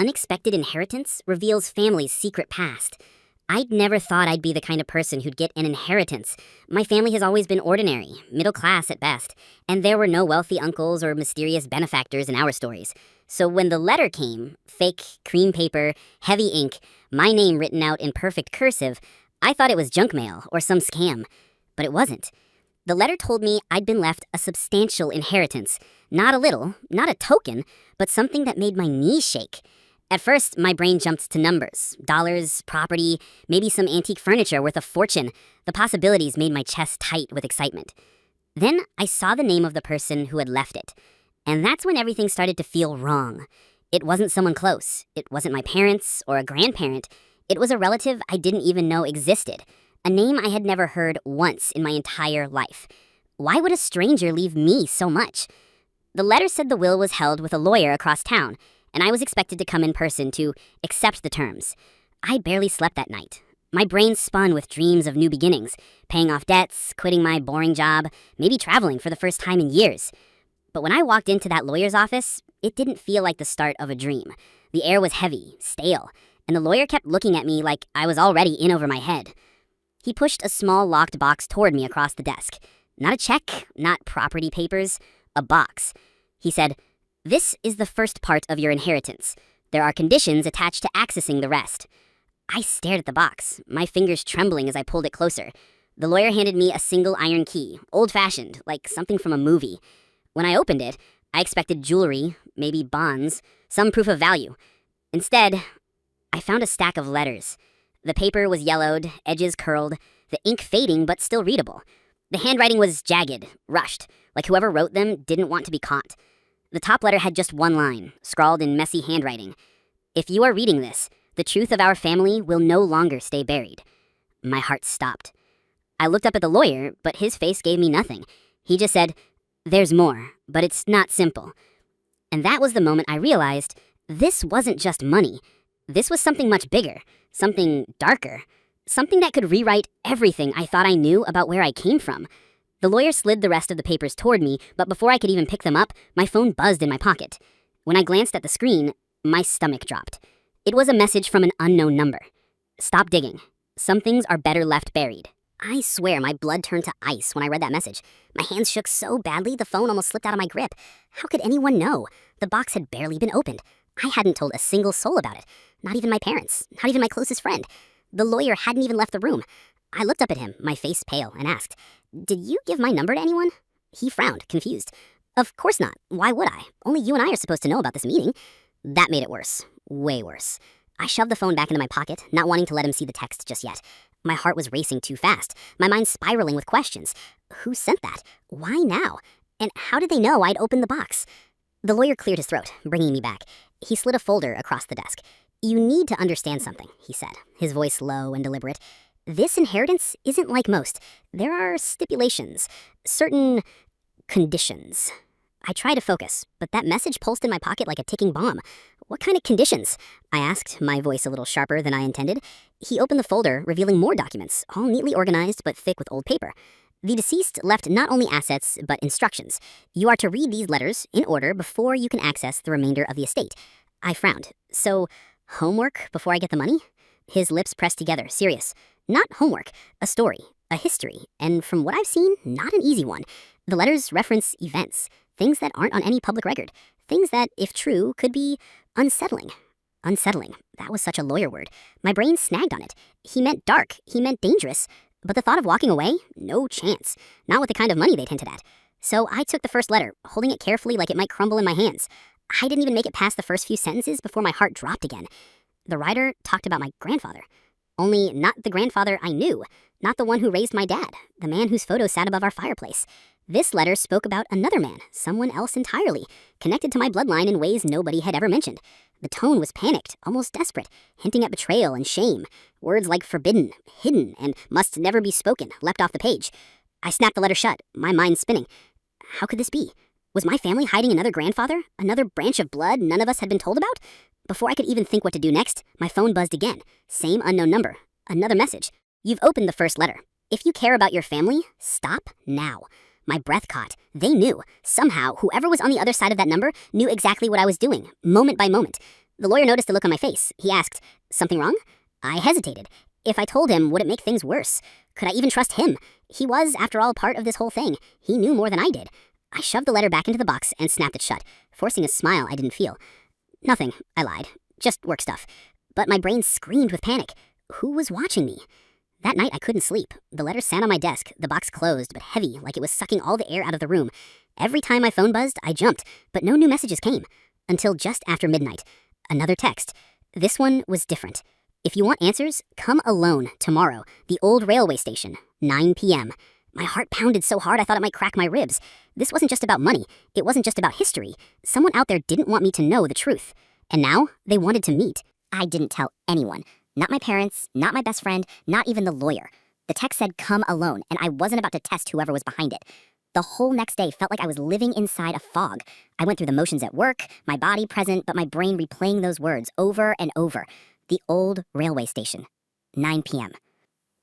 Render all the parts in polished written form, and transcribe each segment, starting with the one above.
unexpected inheritance reveals family's secret past. I'd never thought I'd be the kind of person who'd get an inheritance. My family has always been ordinary, middle class at best, and there were no wealthy uncles or mysterious benefactors in our stories. So when the letter came, fake cream paper, heavy ink, my name written out in perfect cursive, I thought it was junk mail or some scam. But it wasn't. The letter told me I'd been left a substantial inheritance. Not a little, not a token, but something that made my knees shake. At first, my brain jumped to numbers, dollars, property, maybe some antique furniture worth a fortune. The possibilities made my chest tight with excitement. Then I saw the name of the person who had left it. And that's when everything started to feel wrong. It wasn't someone close. It wasn't my parents or a grandparent. It was a relative I didn't even know existed. A name I had never heard once in my entire life. Why would a stranger leave me so much? The letter said the will was held with a lawyer across town, and I was expected to come in person to accept the terms. I barely slept that night. My brain spun with dreams of new beginnings, paying off debts, quitting my boring job, maybe traveling for the first time in years. But when I walked into that lawyer's office, it didn't feel like the start of a dream. The air was heavy, stale, and the lawyer kept looking at me like I was already in over my head. He pushed a small locked box toward me across the desk. Not a check, not property papers, a box. He said, "This is the first part of your inheritance. There are conditions attached to accessing the rest." I stared at the box, my fingers trembling as I pulled it closer. The lawyer handed me a single iron key, old-fashioned, like something from a movie. When I opened it, I expected jewelry, maybe bonds, some proof of value. Instead, I found a stack of letters. The paper was yellowed, edges curled, the ink fading but still readable. The handwriting was jagged, rushed, like whoever wrote them didn't want to be caught. The top letter had just one line, scrawled in messy handwriting. "If you are reading this, the truth of our family will no longer stay buried." My heart stopped. I looked up at the lawyer, but his face gave me nothing. He just said, "There's more, but it's not simple." And that was the moment I realized this wasn't just money. This was something much bigger, something darker, something that could rewrite everything I thought I knew about where I came from. The lawyer slid the rest of the papers toward me, but before I could even pick them up, my phone buzzed in my pocket. When I glanced at the screen, my stomach dropped. It was a message from an unknown number. "Stop digging. Some things are better left buried." I swear my blood turned to ice when I read that message. My hands shook so badly the phone almost slipped out of my grip. How could anyone know? The box had barely been opened. I hadn't told a single soul about it. Not even my parents. Not even my closest friend. The lawyer hadn't even left the room. I looked up at him, my face pale, and asked, "Did you give my number to anyone?" He frowned, confused. "Of course not. Why would I? Only you and I are supposed to know about this meeting." That made it worse. Way worse. I shoved the phone back into my pocket, not wanting to let him see the text just yet. My heart was racing too fast, my mind spiraling with questions. Who sent that? Why now? And how did they know I'd opened the box? The lawyer cleared his throat, bringing me back. He slid a folder across the desk. "You need to understand something," he said, his voice low and deliberate. "This inheritance isn't like most. There are stipulations, certain conditions." I tried to focus, but that message pulsed in my pocket like a ticking bomb. "What kind of conditions?" I asked, my voice a little sharper than I intended. He opened the folder, revealing more documents, all neatly organized but thick with old paper. The deceased left not only assets, but instructions. You are to read these letters in order before you can access the remainder of the estate. I frowned. "So, homework before I get the money?" His lips pressed together, serious. "Not homework, a story, a history, and from what I've seen, not an easy one. The letters reference events, things that aren't on any public record, things that, if true, could be unsettling." Unsettling. That was such a lawyer word. My brain snagged on it. He meant dark. He meant dangerous. But the thought of walking away? No chance. Not with the kind of money they'd hinted at. So I took the first letter, holding it carefully like it might crumble in my hands. I didn't even make it past the first few sentences before my heart dropped again. The writer talked about my grandfather. Only not the grandfather I knew. Not the one who raised my dad. The man whose photo sat above our fireplace. This letter spoke about another man, someone else entirely, connected to my bloodline in ways nobody had ever mentioned. The tone was panicked, almost desperate, hinting at betrayal and shame. Words like forbidden, hidden, and must never be spoken leapt off the page. I snapped the letter shut, my mind spinning. How could this be? Was my family hiding another grandfather? Another branch of blood none of us had been told about? Before I could even think what to do next, my phone buzzed again. Same unknown number. Another message. "You've opened the first letter. If you care about your family, stop now." My breath caught. They knew. Somehow, whoever was on the other side of that number knew exactly what I was doing, moment by moment. The lawyer noticed the look on my face. He asked, "Something wrong?" I hesitated. If I told him, would it make things worse? Could I even trust him? He was, after all, part of this whole thing. He knew more than I did. I shoved the letter back into the box and snapped it shut, forcing a smile I didn't feel. "Nothing," I lied. "Just work stuff." But my brain screamed with panic. Who was watching me? That night I couldn't sleep. The letter sat on my desk, the box closed but heavy, like it was sucking all the air out of the room. Every time my phone buzzed, I jumped, but no new messages came. Until just after midnight. Another text. This one was different. "If you want answers, come alone tomorrow. The old railway station, 9 p.m. My heart pounded so hard I thought it might crack my ribs. This wasn't just about money. It wasn't just about history. Someone out there didn't want me to know the truth. And now they wanted to meet. I didn't tell anyone. Not my parents, not my best friend, not even the lawyer. The text said, "Come alone," and I wasn't about to test whoever was behind it. The whole next day felt like I was living inside a fog. I went through the motions at work, my body present, but my brain replaying those words over and over. The old railway station, 9 p.m.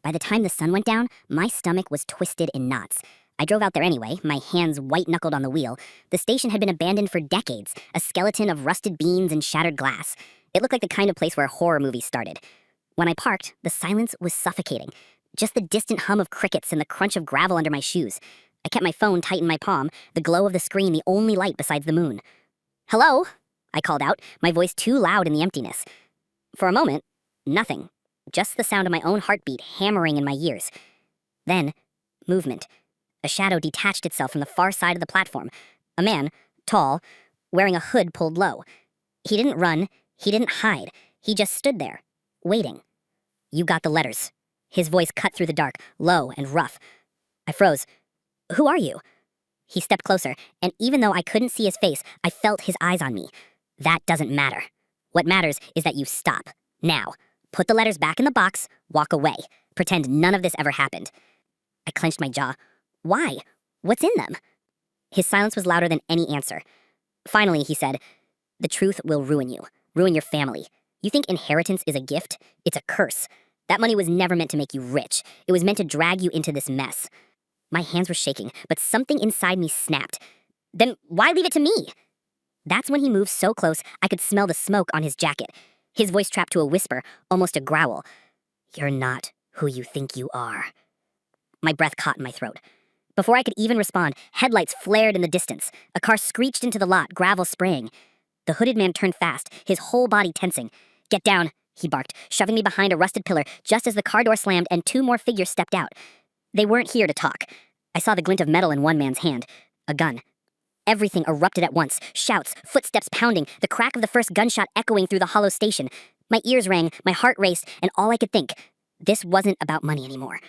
By the time the sun went down, my stomach was twisted in knots. I drove out there anyway, my hands white-knuckled on the wheel. The station had been abandoned for decades, a skeleton of rusted beams and shattered glass. It looked like the kind of place where horror movies started. When I parked, the silence was suffocating. Just the distant hum of crickets and the crunch of gravel under my shoes. I kept my phone tight in my palm, the glow of the screen the only light besides the moon. "Hello?" I called out, my voice too loud in the emptiness. For a moment, nothing. Just the sound of my own heartbeat hammering in my ears. Then, movement. A shadow detached itself from the far side of the platform. A man, tall, wearing a hood pulled low. He didn't run, he didn't hide. He just stood there, waiting. "You got the letters." His voice cut through the dark, low and rough. I froze. "Who are you?" He stepped closer, and even though I couldn't see his face, I felt his eyes on me. "That doesn't matter. What matters is that you stop. Now. Put the letters back in the box, walk away. Pretend none of this ever happened." I clenched my jaw. "Why? What's in them?" His silence was louder than any answer. Finally, he said, "The truth will ruin you. Ruin your family. You think inheritance is a gift? It's a curse. That money was never meant to make you rich. It was meant to drag you into this mess." My hands were shaking, but something inside me snapped. "Then why leave it to me?" That's when he moved so close I could smell the smoke on his jacket. His voice trapped to a whisper, almost a growl. "You're not who you think you are." My breath caught in my throat. Before I could even respond, headlights flared in the distance. A car screeched into the lot, gravel spraying. The hooded man turned fast, his whole body tensing. "Get down," he barked, shoving me behind a rusted pillar just as the car door slammed and two more figures stepped out. They weren't here to talk. I saw the glint of metal in one man's hand. A gun. Everything erupted at once. Shouts, footsteps pounding, the crack of the first gunshot echoing through the hollow station. My ears rang, my heart raced, and all I could think, this wasn't about money anymore.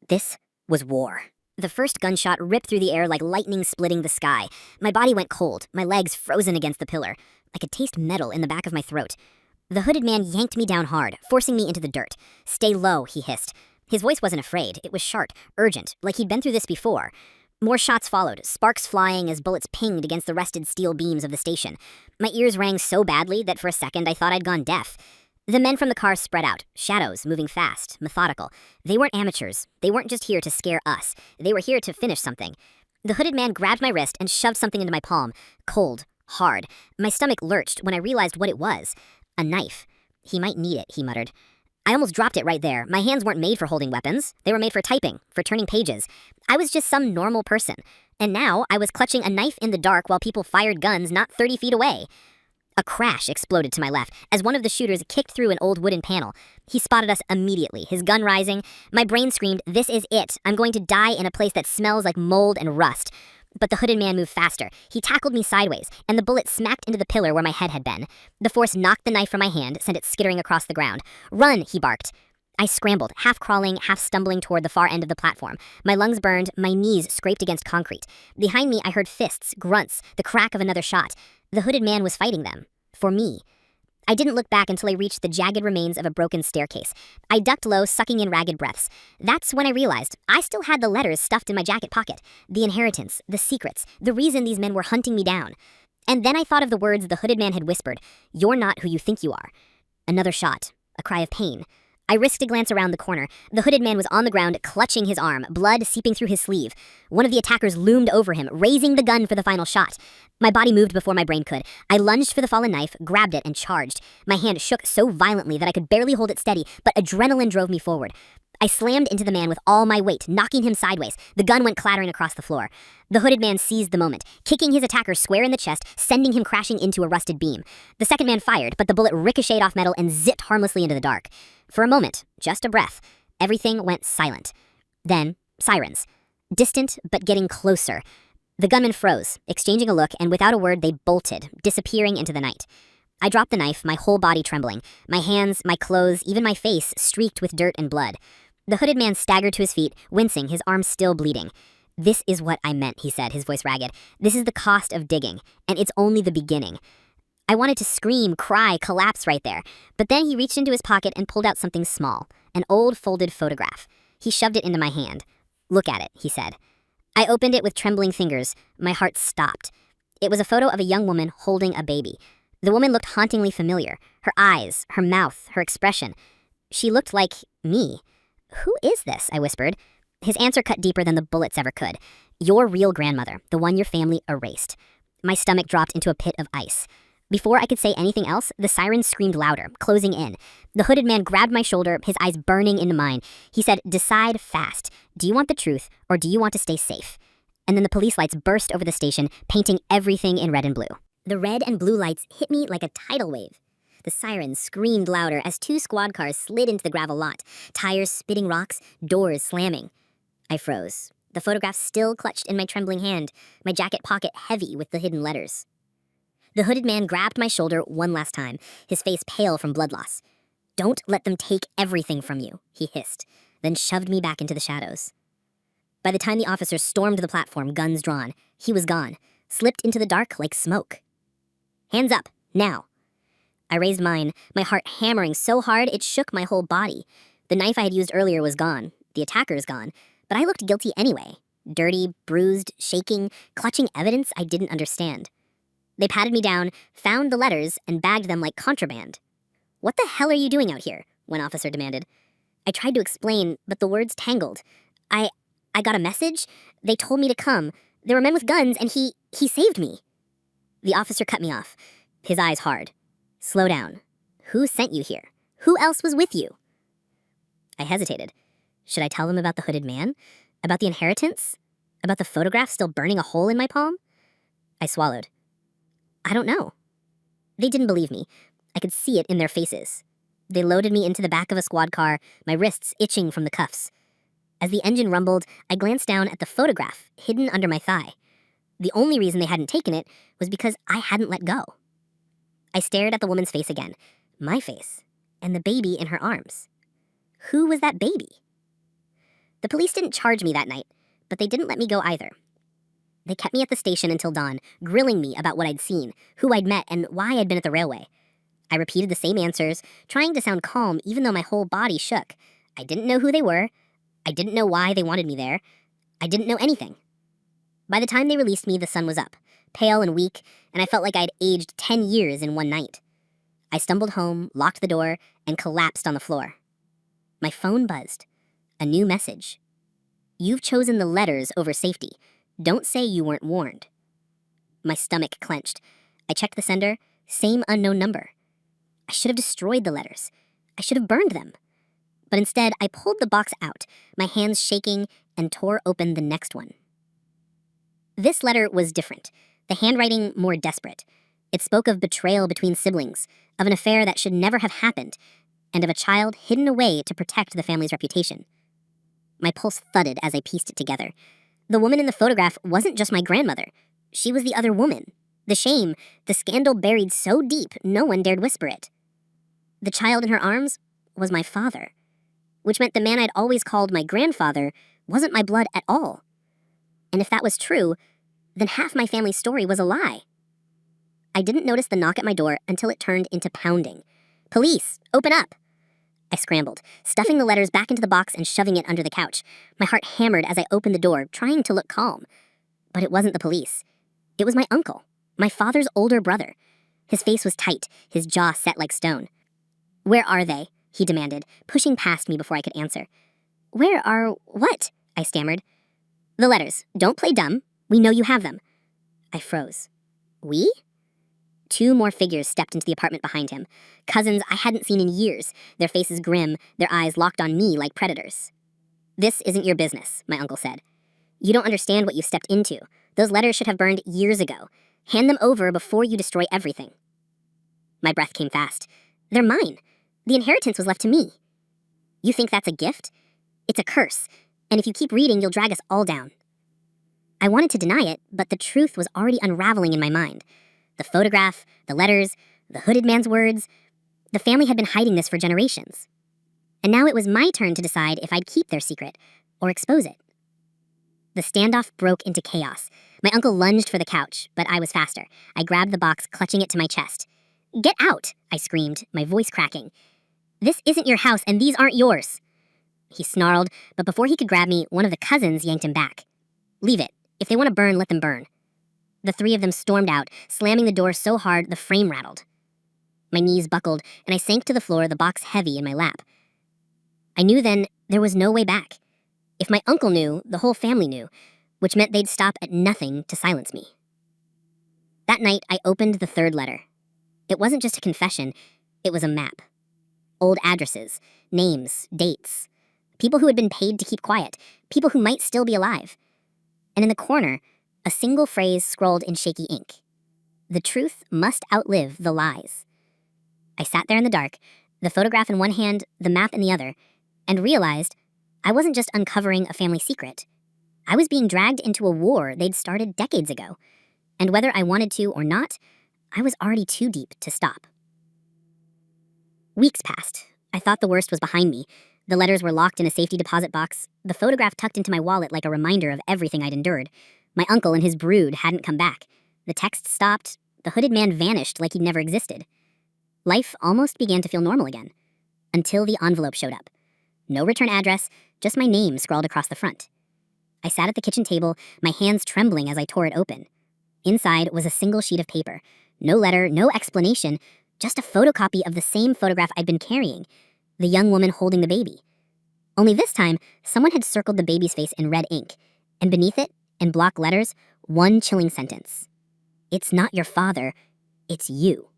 This was war. The first gunshot ripped through the air like lightning splitting the sky. My body went cold, my legs frozen against the pillar. I could taste metal in the back of my throat. The hooded man yanked me down hard, forcing me into the dirt. "Stay low," he hissed. His voice wasn't afraid. It was sharp, urgent, like he'd been through this before. More shots followed, sparks flying as bullets pinged against the rusted steel beams of the station. My ears rang so badly that for a second I thought I'd gone deaf. The men from the car spread out, shadows moving fast, methodical. They weren't amateurs. They weren't just here to scare us. They were here to finish something. The hooded man grabbed my wrist and shoved something into my palm. Cold, hard. My stomach lurched when I realized what it was. A knife. "He might need it," he muttered. I almost dropped it right there. My hands weren't made for holding weapons. They were made for typing, for turning pages. I was just some normal person. And now I was clutching a knife in the dark while people fired guns not 30 feet away. A crash exploded to my left as one of the shooters kicked through an old wooden panel. He spotted us immediately, his gun rising. My brain screamed, "This is it. I'm going to die in a place that smells like mold and rust." But the hooded man moved faster. He tackled me sideways, and the bullet smacked into the pillar where my head had been. The force knocked the knife from my hand, sent it skittering across the ground. "Run," he barked. I scrambled, half crawling, half stumbling toward the far end of the platform. My lungs burned, my knees scraped against concrete. Behind me, I heard fists, grunts, the crack of another shot. The hooded man was fighting them. For me. I didn't look back until I reached the jagged remains of a broken staircase. I ducked low, sucking in ragged breaths. That's when I realized I still had the letters stuffed in my jacket pocket. The inheritance, the secrets, the reason these men were hunting me down. And then I thought of the words the hooded man had whispered. "You're not who you think you are." Another shot. A cry of pain. I risked a glance around the corner. The hooded man was on the ground, clutching his arm, blood seeping through his sleeve. One of the attackers loomed over him, raising the gun for the final shot. My body moved before my brain could. I lunged for the fallen knife, grabbed it, and charged. My hand shook so violently that I could barely hold it steady, but adrenaline drove me forward. I slammed into the man with all my weight, knocking him sideways. The gun went clattering across the floor. The hooded man seized the moment, kicking his attacker square in the chest, sending him crashing into a rusted beam. The second man fired, but the bullet ricocheted off metal and zipped harmlessly into the dark. For a moment, just a breath, everything went silent. Then, sirens. Distant, but getting closer. The gunman froze, exchanging a look, and without a word they bolted, disappearing into the night. I dropped the knife, my whole body trembling. My hands, my clothes, even my face streaked with dirt and blood. The hooded man staggered to his feet, wincing, his arm still bleeding. "This is what I meant," he said, his voice ragged. "This is the cost of digging, and it's only the beginning." I wanted to scream, cry, collapse right there, but then he reached into his pocket and pulled out something small, an old folded photograph. He shoved it into my hand. "Look at it," he said. I opened it with trembling fingers. My heart stopped. It was a photo of a young woman holding a baby. The woman looked hauntingly familiar. Her eyes, her mouth, her expression. She looked like me. "Who is this?" I whispered. His answer cut deeper than the bullets ever could. "Your real grandmother, the one your family erased." My stomach dropped into a pit of ice. Before I could say anything else, the sirens screamed louder, closing in. The hooded man grabbed my shoulder, his eyes burning into mine. He said, "Decide fast. Do you want the truth, or do you want to stay safe?" And then the police lights burst over the station, painting everything in red and blue. The red and blue lights hit me like a tidal wave. The sirens screamed louder as 2 squad cars slid into the gravel lot, tires spitting rocks, doors slamming. I froze, the photograph still clutched in my trembling hand, my jacket pocket heavy with the hidden letters. The hooded man grabbed my shoulder one last time, his face pale from blood loss. "Don't let them take everything from you," he hissed, then shoved me back into the shadows. By the time the officers stormed the platform, guns drawn, he was gone, slipped into the dark like smoke. "Hands up, now." I raised mine, my heart hammering so hard it shook my whole body. The knife I had used earlier was gone, the attacker's gone, but I looked guilty anyway. Dirty, bruised, shaking, clutching evidence I didn't understand. They patted me down, found the letters, and bagged them like contraband. "What the hell are you doing out here?" one officer demanded. I tried to explain, but the words tangled. I got a message. They told me to come. There were men with guns, and he saved me." The officer cut me off, his eyes hard. "Slow down. Who sent you here? Who else was with you?" I hesitated. Should I tell them about the hooded man? About the inheritance? About the photograph still burning a hole in my palm? I swallowed. I don't know. They didn't believe me. I could see it in their faces. They loaded me into the back of a squad car, my wrists itching from the cuffs. As the engine rumbled, I glanced down at the photograph hidden under my thigh. The only reason they hadn't taken it was because I hadn't let go. I stared at the woman's face again, my face, and the baby in her arms. Who was that baby? The police didn't charge me that night, but they didn't let me go either. They kept me at the station until dawn, grilling me about what I'd seen, who I'd met, and why I'd been at the railway. I repeated the same answers, trying to sound calm even though my whole body shook. I didn't know who they were. I didn't know why they wanted me there. I didn't know anything. By the time they released me, the sun was up, pale and weak, and I felt like I'd aged 10 years in one night. I stumbled home, locked the door, and collapsed on the floor. My phone buzzed. A new message. "You've chosen the letters over safety. Don't say you weren't warned." My stomach clenched. I checked the sender. Same unknown number. I should have destroyed the letters. I should have burned them. But instead, I pulled the box out, my hands shaking, and tore open the next one. This letter was different, the handwriting more desperate. It spoke of betrayal between siblings, of an affair that should never have happened, and of a child hidden away to protect the family's reputation. My pulse thudded as I pieced it together. The woman in the photograph wasn't just my grandmother. She was the other woman. The shame, the scandal buried so deep no one dared whisper it. The child in her arms was my father, which meant the man I'd always called my grandfather wasn't my blood at all. And if that was true, then half my family's story was a lie. I didn't notice the knock at my door until it turned into pounding. "Police, open up!" I scrambled, stuffing the letters back into the box and shoving it under the couch. My heart hammered as I opened the door, trying to look calm. But it wasn't the police. It was my uncle, my father's older brother. His face was tight, his jaw set like stone. "Where are they?" he demanded, pushing past me before I could answer. Where are what? I stammered. The letters. Don't play dumb. We know you have them. I froze. We? 2 more figures stepped into the apartment behind him. Cousins I hadn't seen in years, their faces grim, their eyes locked on me like predators. This isn't your business, my uncle said. You don't understand what you stepped into. Those letters should have burned years ago. Hand them over before you destroy everything. My breath came fast. They're mine. The inheritance was left to me. You think that's a gift? It's a curse, and if you keep reading, you'll drag us all down. I wanted to deny it, but the truth was already unraveling in my mind. The photograph, the letters, the hooded man's words. The family had been hiding this for generations. And now it was my turn to decide if I'd keep their secret or expose it. The standoff broke into chaos. My uncle lunged for the couch, but I was faster. I grabbed the box, clutching it to my chest. Get out, I screamed, my voice cracking. This isn't your house, and these aren't yours. He snarled, but before he could grab me, one of the cousins yanked him back. Leave it. If they want to burn, let them burn. The 3 of them stormed out, slamming the door so hard the frame rattled. My knees buckled, and I sank to the floor, the box heavy in my lap. I knew then there was no way back. If my uncle knew, the whole family knew, which meant they'd stop at nothing to silence me. That night, I opened the 3rd letter. It wasn't just a confession, it was a map. Old addresses, names, dates. People who had been paid to keep quiet, people who might still be alive. And in the corner, a single phrase scrawled in shaky ink. The truth must outlive the lies. I sat there in the dark, the photograph in one hand, the map in the other, and realized I wasn't just uncovering a family secret. I was being dragged into a war they'd started decades ago. And whether I wanted to or not, I was already too deep to stop. Weeks passed. I thought the worst was behind me. The letters were locked in a safety deposit box, the photograph tucked into my wallet like a reminder of everything I'd endured. My uncle and his brood hadn't come back. The text stopped. The hooded man vanished like he'd never existed. Life almost began to feel normal again. Until the envelope showed up. No return address, just my name scrawled across the front. I sat at the kitchen table, my hands trembling as I tore it open. Inside was a single sheet of paper. No letter, no explanation, just a photocopy of the same photograph I'd been carrying, the young woman holding the baby. Only this time, someone had circled the baby's face in red ink, and beneath it, in block letters, one chilling sentence. It's not your father, it's you.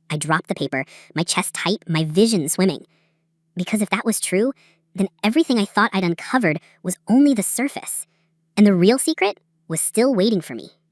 I dropped the paper, my chest tight, my vision swimming. Because if that was true, then everything I thought I'd uncovered was only the surface, and the real secret was still waiting for me.